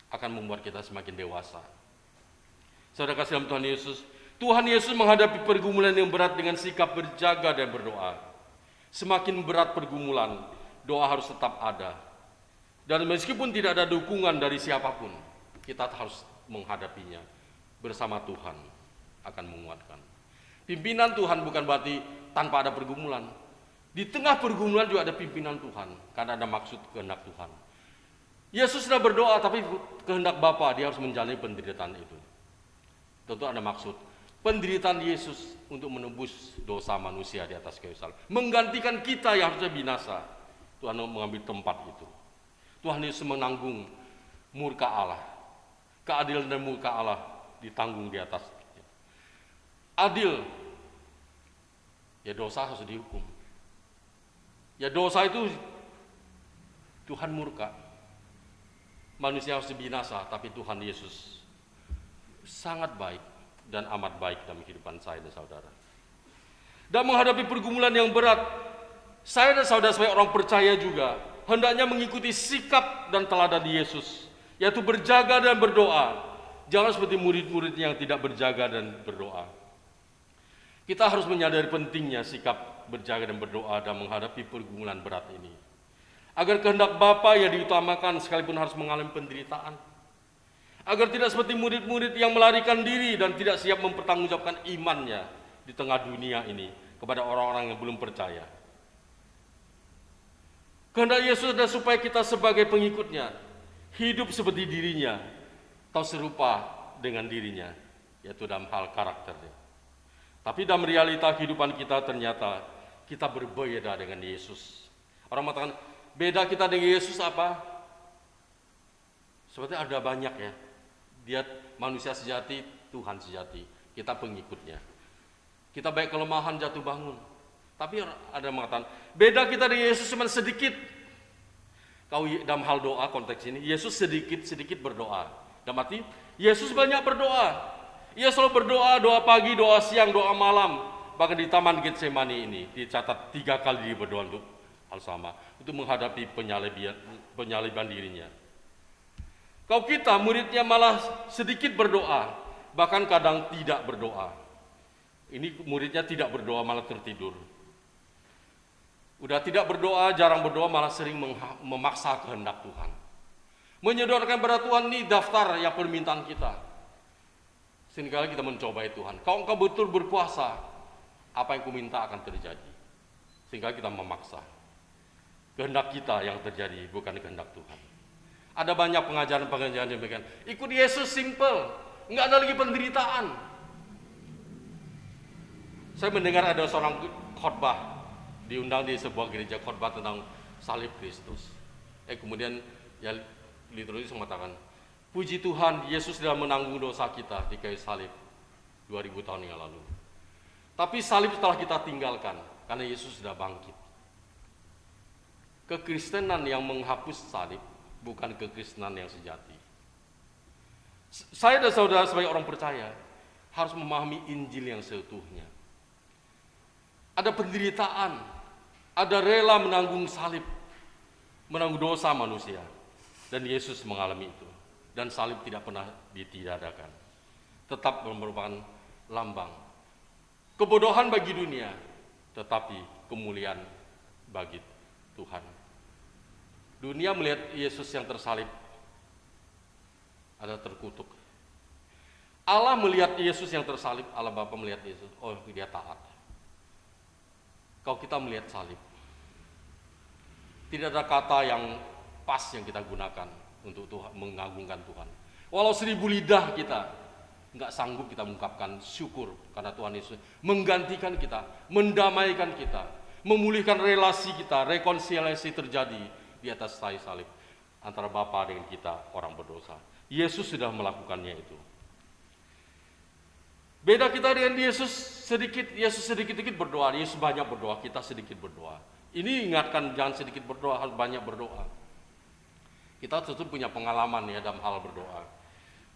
akan membuat kita semakin dewasa. Saudara kasih dalam Tuhan Yesus, Tuhan Yesus menghadapi pergumulan yang berat dengan sikap berjaga dan berdoa. Semakin berat pergumulan, doa harus tetap ada. Dan meskipun tidak ada dukungan dari siapapun, kita harus menghadapinya bersama Tuhan, akan menguatkan. Pimpinan Tuhan bukan berarti tanpa ada pergumulan. Di tengah pergumulan juga ada pimpinan Tuhan, karena ada maksud kehendak Tuhan. Yesus sudah berdoa, tapi kehendak Bapa dia harus menjalani penderitaan itu. Tentu ada maksud. Penderitaan Yesus untuk menebus dosa manusia di atas kayu salib, menggantikan kita yang harusnya binasa. Tuhan mengambil tempat itu. Tuhan Yesus menanggung murka Allah. Keadilan dan murka Allah ditanggung di atas. Adil. Ya dosa harus dihukum. Ya dosa itu Tuhan murka. Manusia harus binasa, tapi Tuhan Yesus sangat baik dan amat baik dalam kehidupan saya dan saudara. Dan menghadapi pergumulan yang berat, saya dan saudara sebagai orang percaya juga hendaknya mengikuti sikap dan teladan Yesus, yaitu berjaga dan berdoa. Jangan seperti murid-muridnya yang tidak berjaga dan berdoa. Kita harus menyadari pentingnya sikap berjaga dan berdoa dan menghadapi pergumulan berat ini, agar kehendak Bapa yang diutamakan sekalipun harus mengalami penderitaan. Agar tidak seperti murid-murid yang melarikan diri dan tidak siap mempertanggungjawabkan imannya di tengah dunia ini kepada orang-orang yang belum percaya. Kehendak Yesus adalah supaya kita sebagai pengikutnya hidup seperti dirinya atau serupa dengan dirinya, yaitu dalam hal karakternya. Tapi dalam realita kehidupan kita ternyata kita berbeda dengan Yesus. Orang mengatakan, beda kita dengan Yesus apa? Seperti ada banyak ya. Dia manusia sejati, Tuhan sejati. Kita pengikutnya. Kita baik kelemahan jatuh bangun. Tapi ada yang mengatakan, beda kita dengan Yesus cuma sedikit. Kau dalam hal doa konteks ini, Yesus sedikit berdoa. Dalam arti, Yesus banyak berdoa. Ia selalu berdoa, doa pagi, doa siang, doa malam. Bahkan di Taman Getsemani ini, dicatat 3 kali dia berdoa untuk hal sama untuk menghadapi penyaliban dirinya. Kalau kita muridnya malah sedikit berdoa, bahkan kadang tidak berdoa. Ini muridnya tidak berdoa malah tertidur. Udah tidak berdoa, jarang berdoa, malah sering memaksa kehendak Tuhan. Menyodorkan pada Tuhan ini daftar yang permintaan kita. Seringkali kita mencobai Tuhan. Kalau engkau betul berkuasa, apa yang kuminta akan terjadi. Sehingga kita memaksa. Kehendak kita yang terjadi, bukan kehendak Tuhan. Ada banyak pengajaran-pengajaran yang demikian. Ikut Yesus simple, nggak ada lagi penderitaan. Saya mendengar ada seorang khotbah, diundang di sebuah gereja khotbah tentang salib Kristus. Kemudian ya liturgis mengatakan, puji Tuhan, Yesus sudah menanggung dosa kita di kayu salib 2000 tahun yang lalu. Tapi salib setelah kita tinggalkan, karena Yesus sudah bangkit. Kekristenan yang menghapus salib, bukan kekristenan yang sejati. Saya dan saudara sebagai orang percaya, harus memahami Injil yang seutuhnya. Ada penderitaan, ada rela menanggung salib, menanggung dosa manusia. Dan Yesus mengalami itu. Dan salib tidak pernah ditiadakan. Tetap merupakan lambang kebodohan bagi dunia, tetapi kemuliaan bagi Tuhan. Dunia melihat Yesus yang tersalib, ada terkutuk. Allah melihat Yesus yang tersalib, Allah Bapa melihat Yesus, oh dia taat. Kalau kita melihat salib, tidak ada kata yang pas yang kita gunakan untuk Tuhan, mengagungkan Tuhan. Walau 1000 lidah kita nggak sanggup kita mengungkapkan syukur karena Tuhan Yesus menggantikan kita, mendamaikan kita, memulihkan relasi kita, rekonsiliasi terjadi di atas kayu salib antara Bapa dengan kita orang berdosa. Yesus sudah melakukannya itu. Beda kita dengan Yesus sedikit berdoa, Yesus banyak berdoa, kita sedikit berdoa. Ini ingatkan jangan sedikit berdoa, harus banyak berdoa. Kita tentu punya pengalaman ya dalam hal berdoa.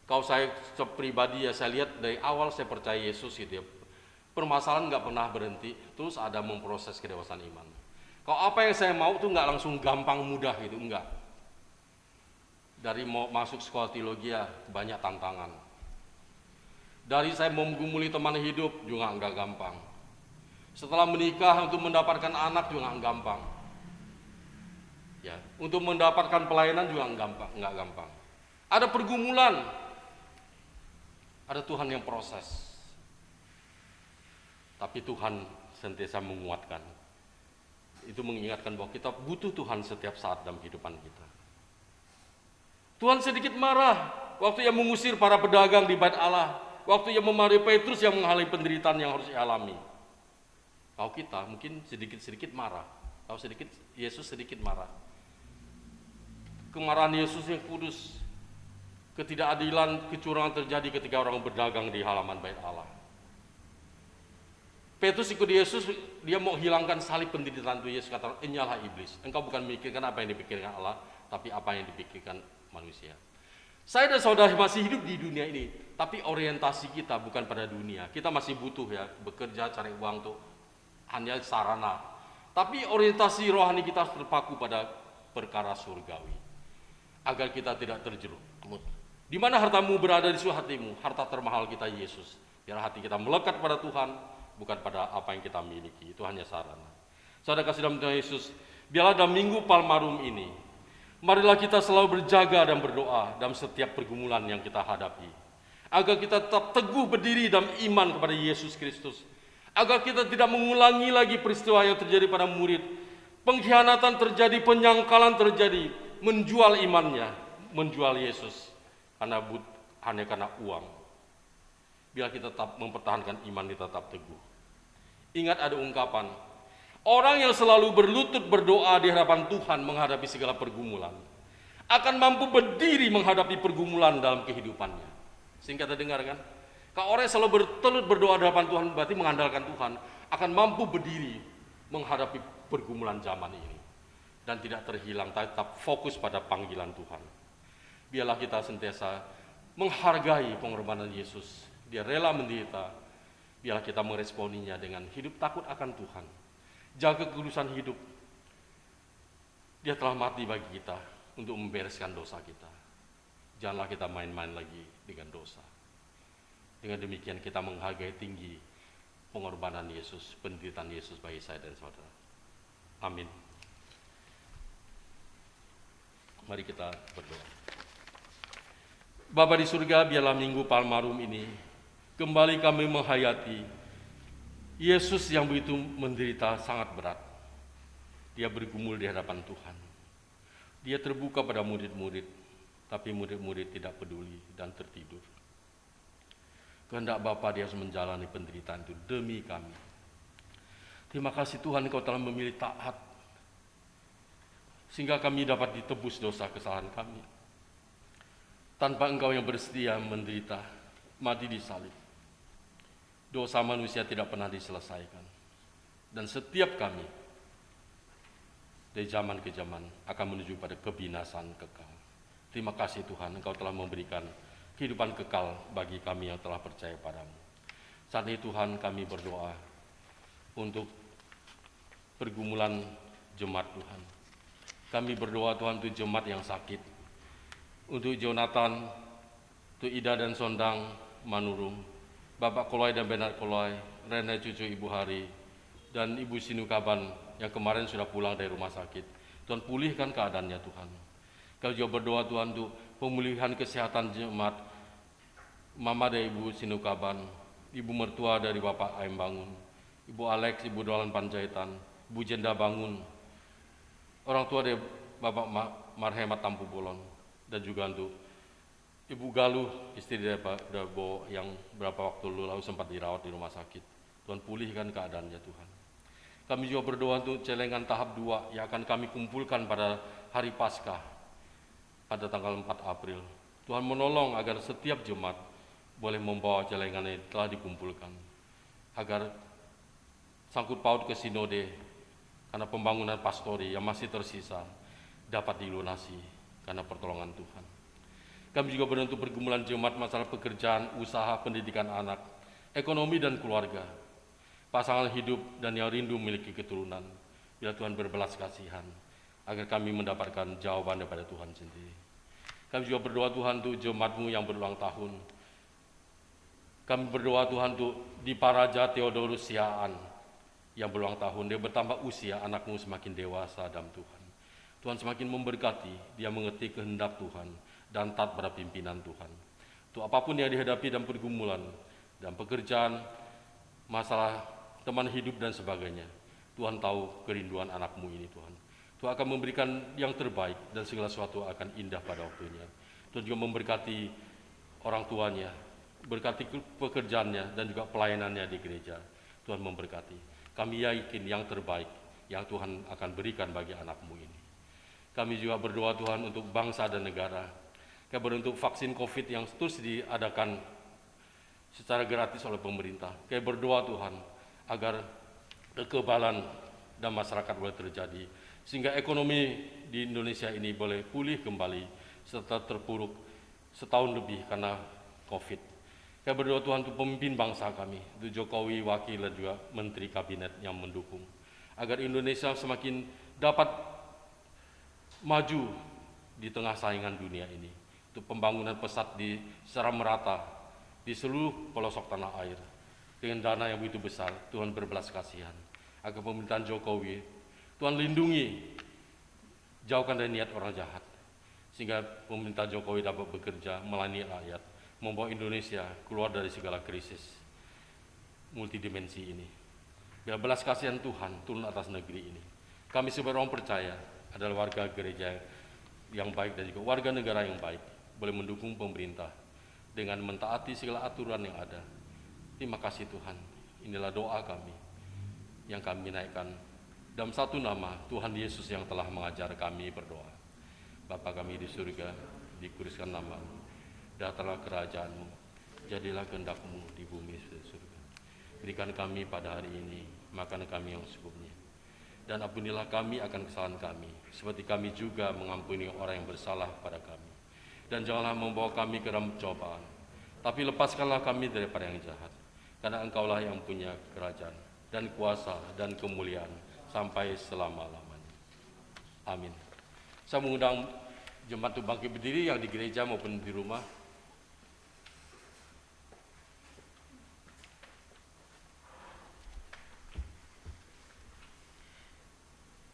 Kalau saya pribadi ya saya lihat dari awal saya percaya Yesus gitu ya. Permasalahan nggak pernah berhenti, terus ada memproses kedewasaan iman. Kalau apa yang saya mau tuh nggak langsung gampang mudah gitu, enggak. Dari mau masuk sekolah teologi ya banyak tantangan. Dari saya mau menggumuli teman hidup juga enggak gampang. Setelah menikah untuk mendapatkan anak juga enggak gampang. Ya, untuk mendapatkan pelayanan juga enggak gampang. Ada pergumulan. Ada Tuhan yang proses. Tapi Tuhan senantiasa menguatkan. Itu mengingatkan bahwa kita butuh Tuhan setiap saat dalam kehidupan kita. Tuhan sedikit marah waktu ia mengusir para pedagang di Bait Allah. Waktu ia memarahi Petrus yang menghalangi penderitaan yang harus dialami. Kalau kita mungkin sedikit-sedikit marah. Kalau sedikit, Yesus sedikit marah. Kemarahan Yesus yang kudus. Ketidakadilan, kecurangan terjadi ketika orang berdagang di halaman Bait Allah. Petrus ikut Yesus, dia mau hilangkan salib penderitaan itu. Yesus kata, "Enyalah iblis. Engkau bukan memikirkan apa yang dipikirkan Allah, tapi apa yang dipikirkan manusia." Saya dan saudara masih hidup di dunia ini, tapi orientasi kita bukan pada dunia. Kita masih butuh ya, bekerja, cari uang tuh hanya sarana. Tapi orientasi rohani kita harus terpaku pada perkara surgawi. Agar kita tidak terjerumus. Di mana hartamu berada di seluruh hatimu, harta termahal kita Yesus. Biar hati kita melekat pada Tuhan, bukan pada apa yang kita miliki. Itu hanya sarana. Saudara kasih dalam Tuhan Yesus, biarlah dalam Minggu Palmarum ini, marilah kita selalu berjaga dan berdoa dalam setiap pergumulan yang kita hadapi. Agar kita tetap teguh berdiri dalam iman kepada Yesus Kristus. Agar kita tidak mengulangi lagi peristiwa yang terjadi pada murid. Pengkhianatan terjadi, penyangkalan terjadi. Menjual imannya, menjual Yesus. Hanya karena uang. Biar kita tetap mempertahankan iman kita tetap teguh. Ingat ada ungkapan, orang yang selalu berlutut berdoa di hadapan Tuhan menghadapi segala pergumulan akan mampu berdiri menghadapi pergumulan dalam kehidupannya. Sehingga kita dengar kan? Kalau orang yang selalu bertelut berdoa di hadapan Tuhan berarti mengandalkan Tuhan akan mampu berdiri menghadapi pergumulan zaman ini dan tidak terhilang, tetap fokus pada panggilan Tuhan. Biarlah kita sentiasa menghargai pengorbanan Yesus. Dia rela menderita. Biarlah kita meresponinya dengan hidup takut akan Tuhan. Jaga kekudusan hidup. Dia telah mati bagi kita untuk membereskan dosa kita. Janganlah kita main-main lagi dengan dosa. Dengan demikian kita menghargai tinggi pengorbanan Yesus, penderitaan Yesus bagi saya dan saudara. Amin. Mari kita berdoa. Bapa di surga, biarlah Minggu Palmarum ini kembali kami menghayati Yesus yang begitu menderita sangat berat. Dia bergumul di hadapan Tuhan. Dia terbuka pada murid-murid, tapi murid-murid tidak peduli dan tertidur. Kehendak Bapa, dia harus menjalani penderitaan itu demi kami. Terima kasih Tuhan, Engkau telah memilih taat, sehingga kami dapat ditebus dosa kesalahan kami. Tanpa Engkau yang bersedia menderita, mati di salib, dosa manusia tidak pernah diselesaikan. Dan setiap kami, dari zaman ke zaman, akan menuju pada kebinasan kekal. Terima kasih Tuhan, Engkau telah memberikan kehidupan kekal bagi kami yang telah percaya padamu. Saat ini Tuhan, kami berdoa untuk pergumulan jemaat Tuhan. Kami berdoa Tuhan untuk jemaat yang sakit, untuk Jonathan, untuk Ida dan Sondang, Manurung, Bapak Koloi dan Benar Koloi, Rene cucu Ibu Hari, dan Ibu Sinukaban yang kemarin sudah pulang dari rumah sakit. Tuhan, pulihkan keadaannya Tuhan. Kami juga berdoa Tuhan untuk pemulihan kesehatan jemaat Mama dari Ibu Sinukaban, Ibu mertua dari Bapak Aim Bangun, Ibu Alex, Ibu Dolan Panjaitan, Ibu Jenda Bangun, orang tua dari Bapak Marhemat Tampu Bolon, dan juga untuk Ibu Galuh, istri dari Pak Darbo yang beberapa waktu lalu sempat dirawat di rumah sakit. Tuhan, pulihkan keadaannya Tuhan. Kami juga berdoa untuk celengan tahap 2 yang akan kami kumpulkan pada hari Paskah pada tanggal 4 April. Tuhan menolong agar setiap jemaat boleh membawa celengan yang telah dikumpulkan, agar sangkut paut ke sinode karena pembangunan pastori yang masih tersisa dapat dilunasi karena pertolongan Tuhan. Kami juga berdoa untuk pergumulan jemaat masalah pekerjaan, usaha, pendidikan anak, ekonomi dan keluarga, pasangan hidup dan yang rindu memiliki keturunan. Bila Tuhan berbelas kasihan, agar kami mendapatkan jawaban daripada Tuhan sendiri. Kami juga berdoa Tuhan untuk jemaat-Mu yang berulang tahun. Kami berdoa Tuhan untuk Diparaja Theodorus Siaan yang berulang tahun. Dia bertambah usia, anak-Mu semakin dewasa dalam Tuhan. Tuhan semakin memberkati, dia mengerti kehendak Tuhan dan taat pada pimpinan Tuhan. Untuk apapun yang dihadapi dalam pergumulan, dalam pekerjaan, masalah teman hidup dan sebagainya, Tuhan tahu kerinduan anak-Mu ini Tuhan. Tuhan akan memberikan yang terbaik dan segala sesuatu akan indah pada waktunya. Tuhan juga memberkati orang tuanya, berkati pekerjaannya dan juga pelayanannya di gereja. Tuhan memberkati. Kami yakin yang terbaik yang Tuhan akan berikan bagi anak-Mu ini. Kami juga berdoa Tuhan untuk bangsa dan negara. Kami berdoa untuk vaksin COVID yang terus diadakan secara gratis oleh pemerintah. Kami berdoa Tuhan agar kekebalan dan masyarakat boleh terjadi, sehingga ekonomi di Indonesia ini boleh pulih kembali setelah terpuruk setahun lebih karena COVID. Kami berdoa Tuhan untuk pemimpin bangsa kami, untuk Jokowi, wakil dan juga menteri kabinet yang mendukung, agar Indonesia semakin dapat maju di tengah saingan dunia ini, untuk pembangunan pesat secara merata di seluruh pelosok tanah air. Dengan dana yang begitu besar, Tuhan berbelas kasihan, agar pemerintahan Jokowi, Tuhan lindungi, jauhkan dari niat orang jahat, sehingga pemerintah Jokowi dapat bekerja melayani rakyat, membawa Indonesia keluar dari segala krisis multidimensi ini. Biar belas kasihan Tuhan turun atas negeri ini. Kami sebagai orang percaya adalah warga gereja yang baik dan juga warga negara yang baik, boleh mendukung pemerintah dengan mentaati segala aturan yang ada. Terima kasih Tuhan. Inilah doa kami yang kami naikkan dalam satu nama Tuhan Yesus yang telah mengajar kami berdoa. Bapa kami di surga, dikuduskan nama-Mu, datanglah kerajaan-Mu, jadilah kehendak-Mu di bumi seperti surga. Berikan kami pada hari ini makanan kami yang secukupnya, dan ampunilah kami akan kesalahan kami, seperti kami juga mengampuni orang yang bersalah pada kami. Dan janganlah membawa kami ke dalam cobaan, tapi lepaskanlah kami daripada yang jahat, karena Engkaulah yang punya kerajaan dan kuasa dan kemuliaan sampai selama-lamanya. Amin. Saya mengundang jemaat untuk bangkit berdiri yang di gereja maupun di rumah.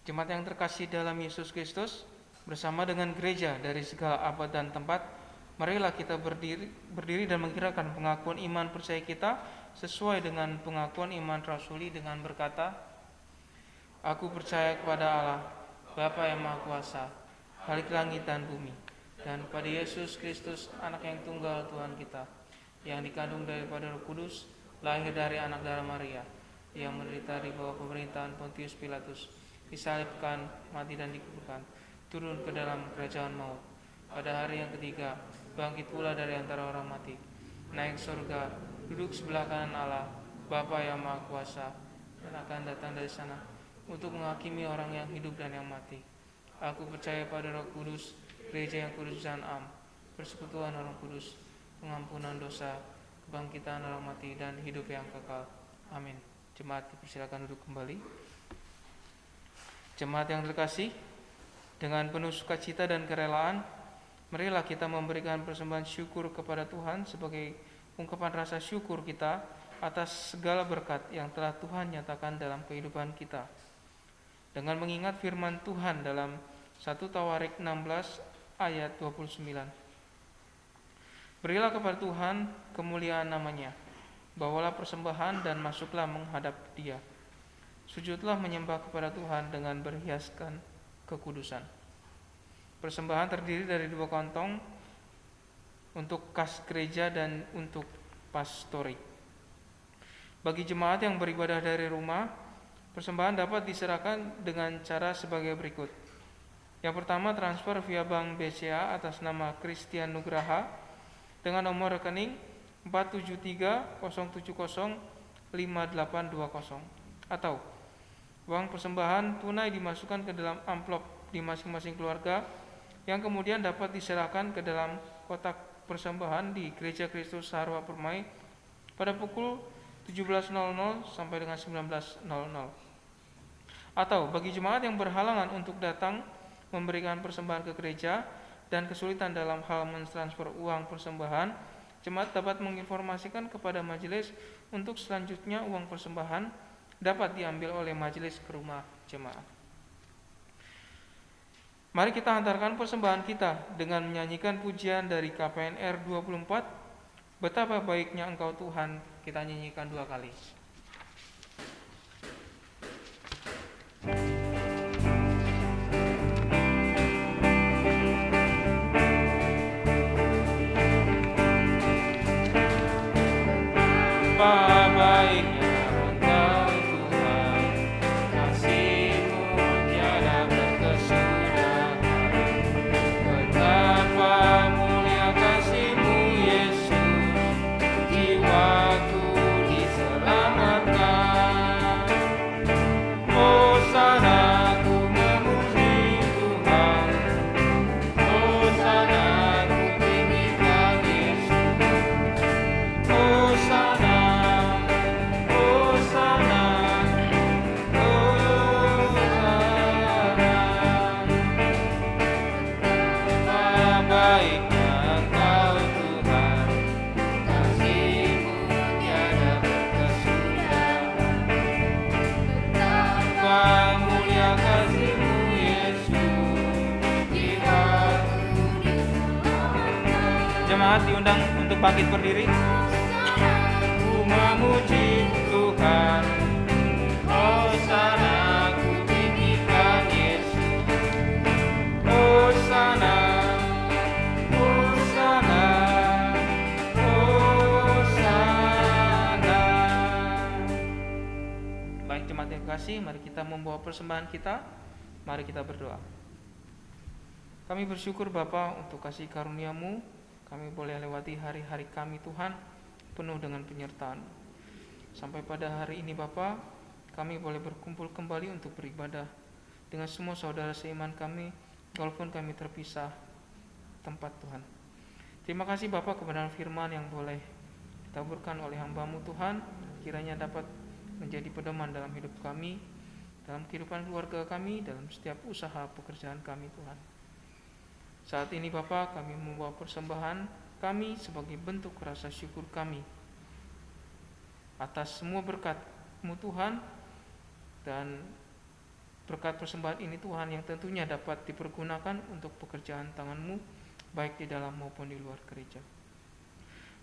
Jemaat yang terkasih dalam Yesus Kristus, bersama dengan gereja dari segala abad dan tempat, marilah kita berdiri dan menggirakan pengakuan iman percaya kita sesuai dengan pengakuan iman rasuli dengan berkata, Aku percaya kepada Allah, Bapa yang Maha Kuasa, Khalik langit dan bumi, dan pada Yesus Kristus, Anak yang tunggal Tuhan kita, yang dikandung daripada Roh Kudus, lahir dari anak darah Maria, yang menderita di bawah pemerintahan Pontius Pilatus, disalibkan, mati dan dikuburkan, turun ke dalam kerajaan maut. Pada hari yang ketiga, bangkit pula dari antara orang mati, naik surga, duduk sebelah kanan Allah, Bapa yang Maha Kuasa, dan akan datang dari sana untuk menghakimi orang yang hidup dan yang mati. Aku percaya pada Roh Kudus, gereja yang kudus dan am, persekutuan orang kudus, pengampunan dosa, kebangkitan orang mati, dan hidup yang kekal. Amin. Jemaat dipersilakan duduk kembali. Jemaat yang terkasih, dengan penuh sukacita dan kerelaan, marilah kita memberikan persembahan syukur kepada Tuhan sebagai ungkapan rasa syukur kita atas segala berkat yang telah Tuhan nyatakan dalam kehidupan kita. Dengan mengingat firman Tuhan dalam 1 Tawarik 16 ayat 29. Berilah kepada Tuhan kemuliaan namanya, bawalah persembahan dan masuklah menghadap Dia. Sujudlah menyembah kepada Tuhan dengan berhiaskan kekudusan. Persembahan terdiri dari 2 kantong untuk kas gereja dan untuk pastori. Bagi jemaat yang beribadah dari rumah, persembahan dapat diserahkan dengan cara sebagai berikut. Yang pertama, transfer via bank BCA atas nama Christian Nugraha dengan nomor rekening 47307058820, atau uang persembahan tunai dimasukkan ke dalam amplop di masing-masing keluarga yang kemudian dapat diserahkan ke dalam kotak persembahan di Gereja Kristus Sarwa Permai pada pukul 17.00 sampai dengan 19.00. Atau bagi jemaat yang berhalangan untuk datang memberikan persembahan ke gereja dan kesulitan dalam hal mentransfer uang persembahan, jemaat dapat menginformasikan kepada majelis untuk selanjutnya uang persembahan dapat diambil oleh majelis ke rumah jemaat. Mari kita hantarkan persembahan kita dengan menyanyikan pujian dari KPNR 24, Betapa Baiknya Engkau Tuhan. Kita nyanyikan 2 kali. Betapa baiknya diundang untuk bangkit berdiri. Ku memuji Tuhan, Hosana, ku tinggikan Yesus. Hosana, Hosana, Hosana. Baik jemaat yang kasih, mari kita membawa persembahan kita. Mari kita berdoa. Kami bersyukur Bapa untuk kasih karunia-Mu. Kami boleh lewati hari-hari kami Tuhan penuh dengan penyertaan. Sampai pada hari ini Bapa, kami boleh berkumpul kembali untuk beribadah dengan semua saudara seiman kami, walaupun kami terpisah tempat Tuhan. Terima kasih Bapa kebenaran firman yang boleh ditaburkan oleh hamba-Mu Tuhan, kiranya dapat menjadi pedoman dalam hidup kami, dalam kehidupan keluarga kami, dalam setiap usaha pekerjaan kami Tuhan. Saat ini Bapa, kami membawa persembahan kami sebagai bentuk rasa syukur kami atas semua berkat-Mu Tuhan, dan berkat persembahan ini Tuhan yang tentunya dapat dipergunakan untuk pekerjaan tangan-Mu baik di dalam maupun di luar gereja.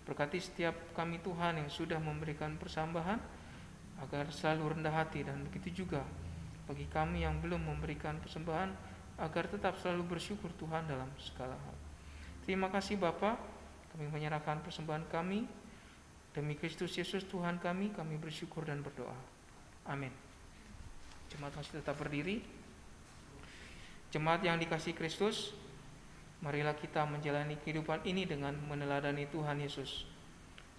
Berkati setiap kami Tuhan yang sudah memberikan persembahan agar selalu rendah hati, dan begitu juga bagi kami yang belum memberikan persembahan agar tetap selalu bersyukur Tuhan dalam segala hal. Terima kasih Bapa, kami menyerahkan persembahan kami demi Kristus Yesus Tuhan kami bersyukur dan berdoa. Amin. Jemaat masih tetap berdiri. Jemaat yang dikasihi Kristus, marilah kita menjalani kehidupan ini dengan meneladani Tuhan Yesus.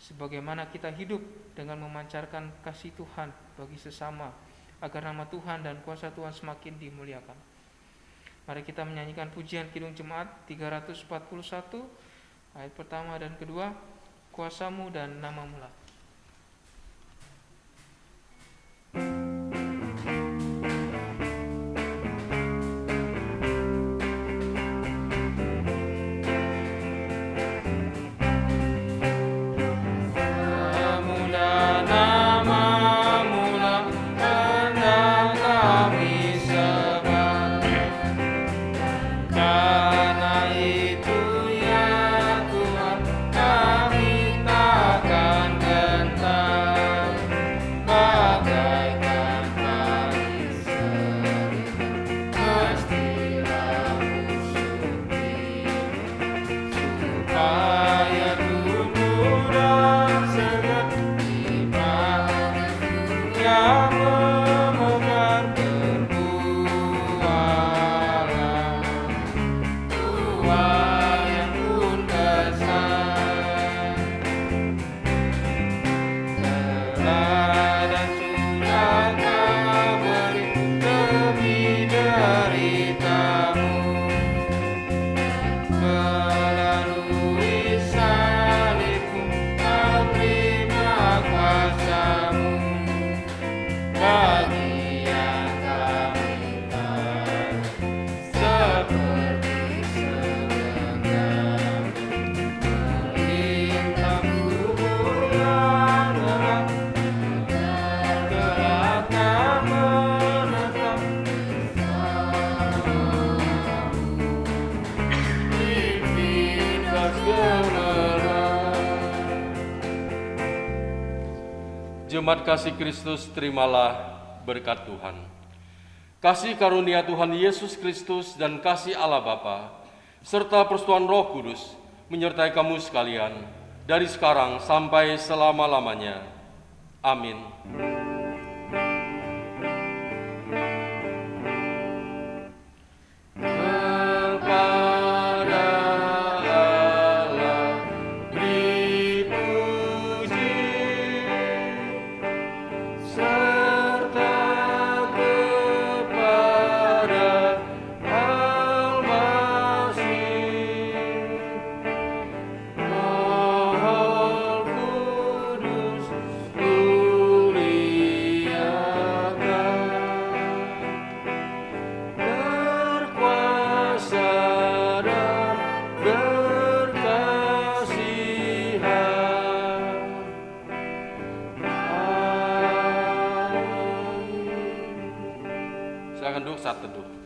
Sebagaimana kita hidup dengan memancarkan kasih Tuhan bagi sesama, agar nama Tuhan dan kuasa Tuhan semakin dimuliakan. Mari kita menyanyikan pujian Kidung Jemaat 341, ayat pertama dan kedua, Kuasa-Mu dan Nama-Mu lah. Jemaat kasih Kristus, terimalah berkat Tuhan. Kasih karunia Tuhan Yesus Kristus dan kasih Allah Bapa serta persekutuan Roh Kudus menyertai kamu sekalian dari sekarang sampai selama-lamanya. Amin. Silakan duduk saat teduh.